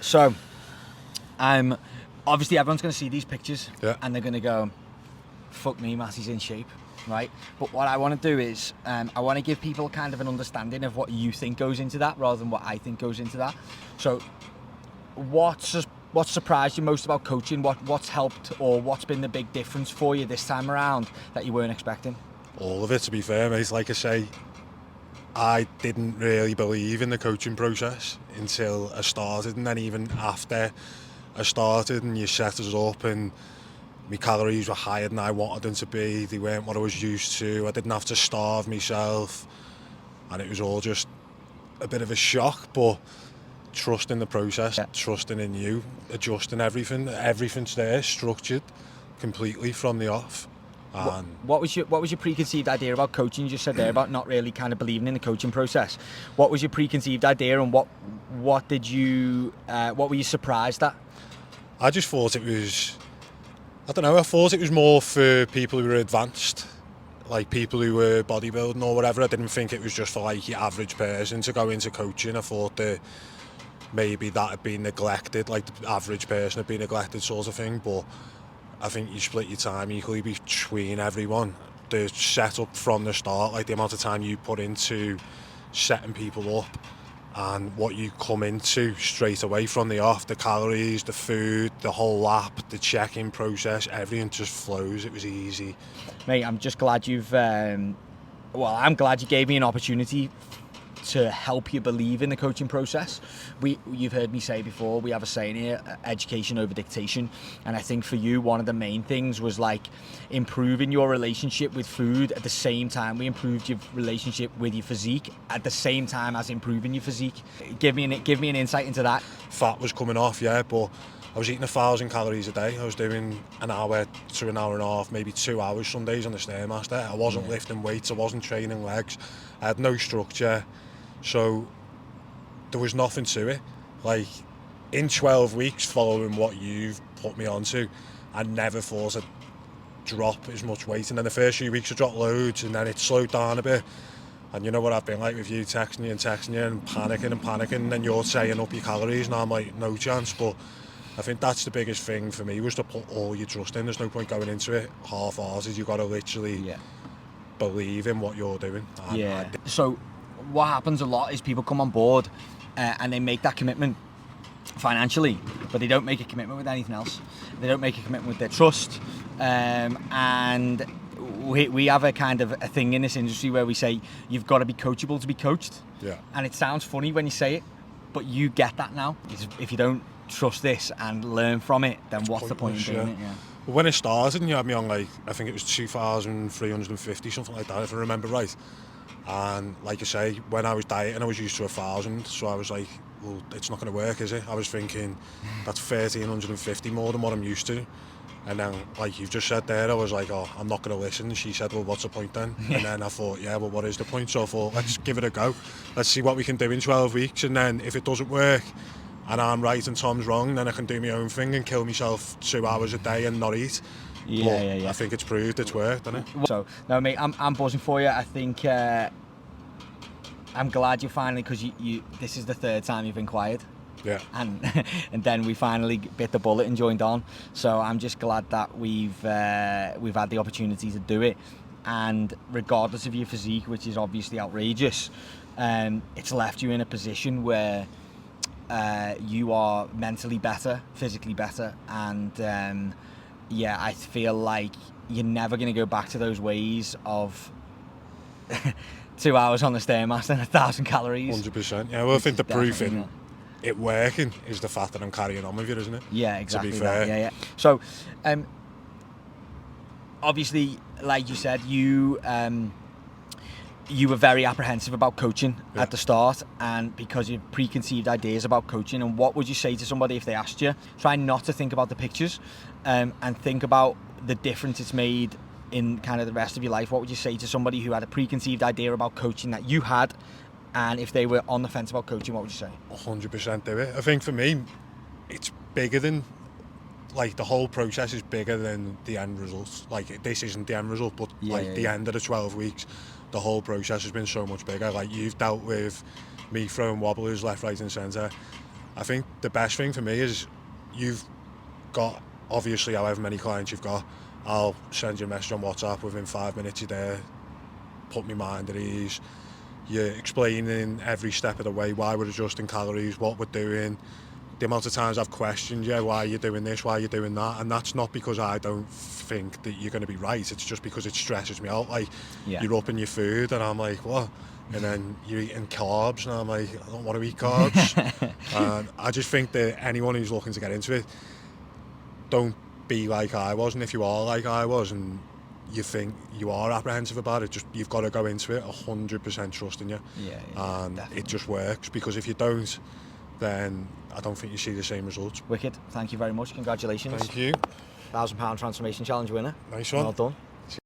So, obviously everyone's going to see these pictures and they're going to go, fuck me, Matty's in shape, right? But what I want to do is, I want to give people kind of an understanding of what you think goes into that rather than what I think goes into that. So, what surprised you most about coaching? What's helped, or what's been the big difference for you this time around that you weren't expecting? All of it, to be fair, mate. Like I say, I didn't really believe in the coaching process until I started, and then even after I started and you set us up and my calories were higher than I wanted them to be, they weren't what I was used to, I didn't have to starve myself, and it was all just a bit of a shock. But trusting the process, trusting in you, adjusting everything's there, structured completely from the off. What was your preconceived idea about coaching? You just said there about not really kind of believing in the coaching process. What was your preconceived idea, and what were you surprised at? I just thought it was, I don't know, I thought it was more for people who were advanced, like people who were bodybuilding or whatever. I didn't think it was just for like your average person to go into coaching. I thought that maybe that had been neglected, like the average person had been neglected sort of thing. But I think you split your time equally between everyone. The setup from the start, like the amount of time you put into setting people up and what you come into straight away from the off, the calories, the food, the whole lap, the check-in process, everything just flows. It was easy. Mate, I'm just glad I'm glad you gave me an opportunity to help you believe in the coaching process. You've heard me say before, we have a saying here, education over dictation, and I think for you one of the main things was like improving your relationship with food at the same time we improved your relationship with your physique at the same time as improving your physique. Give me an insight into that. Fat was coming off, yeah, but I was eating 1,000 calories a day. I was doing an hour to an hour and a half, maybe 2 hours some days on the Stairmaster. I wasn't lifting weights, I wasn't training legs, I had no structure. So there was nothing to it. Like in 12 weeks following what you've put me onto, I never thought I'd drop as much weight. And then the first few weeks I dropped loads, and then it slowed down a bit. And you know what I've been like with you, texting you and panicking, and then you're saying up your calories, and I'm like, no chance. But I think that's the biggest thing for me, was to put all your trust in. There's no point going into it half-hearted. You've got to literally believe in what you're doing. So what happens a lot is people come on board and they make that commitment financially, but they don't make a commitment with anything else. They don't make a commitment with their trust, and we have a kind of a thing in this industry where we say you've got to be coachable to be coached. And it sounds funny when you say it, but you get that now. If you don't trust this and learn from it, then what's the point in doing it? Well, when it started and you had me on, like, I think it was 2,350, something like that, if I remember right. And like I say, when I was dieting, I was used to 1,000, so I was like, well, it's not going to work, is it? I was thinking that's 1,350 more than what I'm used to. And then, like you've just said there, I was like, oh, I'm not going to listen. And she said, well, what's the point then? And then I thought, yeah, well, what is the point? So I thought, let's give it a go. Let's see what we can do in 12 weeks. And then if it doesn't work and I'm right and Tom's wrong, then I can do my own thing and kill myself 2 hours a day and not eat. I think it's proved it's worked, hasn't it? So, no, mate, I'm buzzing for you. I think I'm glad you finally, because you this is the third time you've inquired. And then we finally bit the bullet and joined on. So I'm just glad that we've had the opportunity to do it. And regardless of your physique, which is obviously outrageous, it's left you in a position where you are mentally better, physically better, and I feel like you're never going to go back to those ways of 2 hours on the Stairmaster and 1,000 calories. 100%. Yeah, well, I think the proof in it working is the fact that I'm carrying on with you, isn't it? Yeah, exactly. To be fair. Yeah. So, obviously, like you said, you were very apprehensive about coaching at the start, and because you have preconceived ideas about coaching. And what would you say to somebody if they asked you? Try not to think about the pictures, and think about the difference it's made in kind of the rest of your life. What would you say to somebody who had a preconceived idea about coaching that you had, and if they were on the fence about coaching, what would you say? 100% do it. I think for me, it's bigger than, like, the whole process is bigger than the end result. Like, this isn't the end result, but the end of the 12 weeks, the whole process has been so much bigger. Like, you've dealt with me throwing wobblers left, right and centre. I think the best thing for me is you've got, obviously, however many clients you've got, I'll send you a message on WhatsApp within 5 minutes. You're there, put my mind at ease. You're explaining every step of the way why we're adjusting calories, what we're doing, the amount of times I've questioned you, why you're doing this, why you're doing that, and that's not because I don't think that you're going to be right, it's just because it stresses me out. Like, you're upping your food and I'm like, what? And then you're eating carbs and I'm like, I don't want to eat carbs. And I just think that anyone who's looking to get into it, don't be like I was, and if you are like I was and you think you are apprehensive about it, just you've got to go into it 100% trusting you. And definitely. It just works, because if you don't, then I don't think you see the same results. Wicked. Thank you very much. Congratulations. Thank you. £1,000 transformation challenge winner. Nice one. Well done.